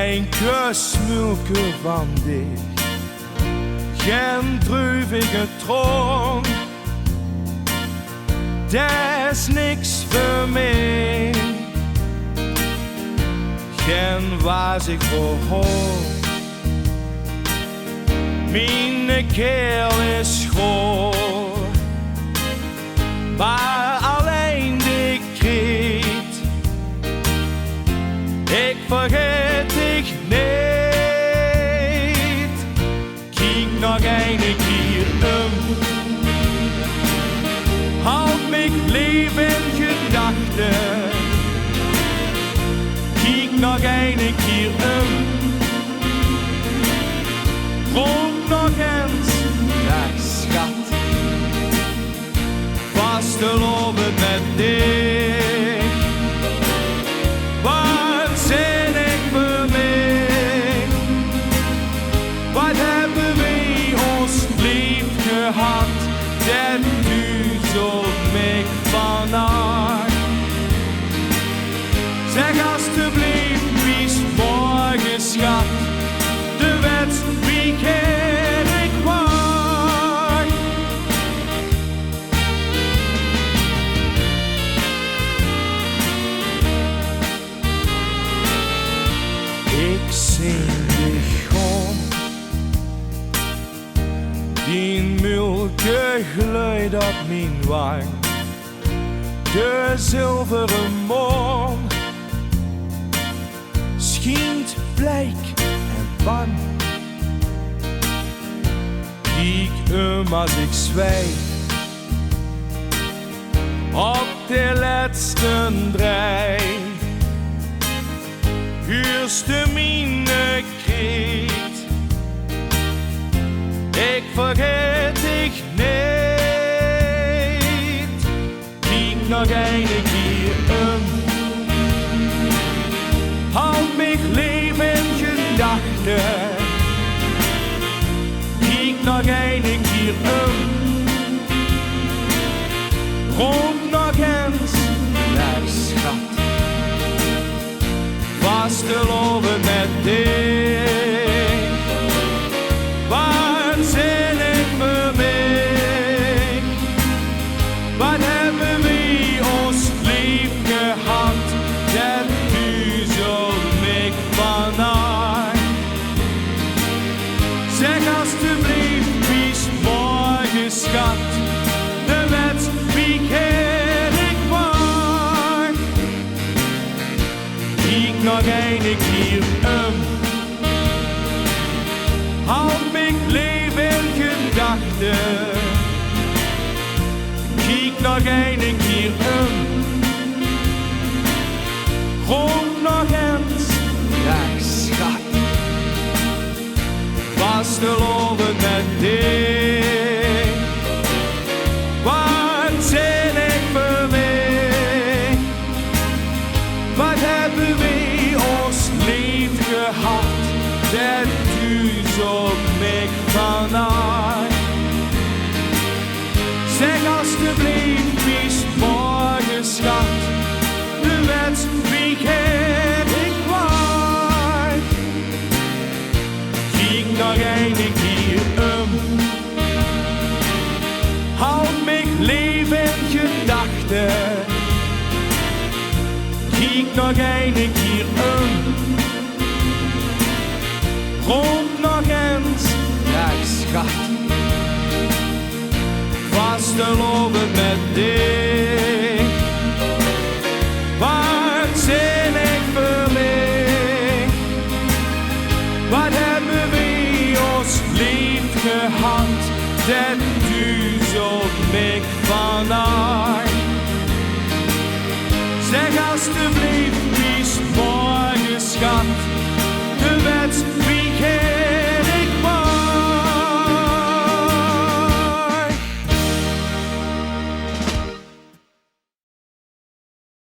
Een kusmulke van dich, geen druivige tronk. Dat is niks voor mij, geen was ik voor. Mijn keel is schoor, maar alleen de kreet. Ik vergeet dich niet. Kijk nog een keer houd mich lief in gedachten. Kijk nog een keer Rond nog eens, dag schat. Vastgelopen met dich. Wat zijn ik voor mij? Wat hebben we ons lief gehad? Dat duizelt mij vannacht. Zeg alstublieft, wie's morgen schat. De wet wie ken ik maar. Ik zing dich om, die mulke gluit op mijn wang, de zilveren maan schijnt bleek en bang. Kijk als ik zwijg op de laatste drijf. Huurste mine kreet, ik vergeet dich niet. Kijk nog een keer houd mich lief in gedachten. Kijk nog een keer rond nog eens, dag schat. Vastgelopen met dich. Wat zijn ik voor mij? Wat hebben we ons lief gehad? Dat duizelt mij vannacht. Zeg alstublieft, wie's morgen schat. De wet wie ken ik maar. Kijk nog een keer houd mich lief in gedachten. Kijk nog een keer rond nog eens, dag schat. Vastgelopen met dich. Wat zijn ik voor mij? Wat hebben we ons lief gehad? Dat duizelt mij vannacht. Zeg alstublieft, wie's morgen schat. De wet wie ken ik maar. Kijk nog een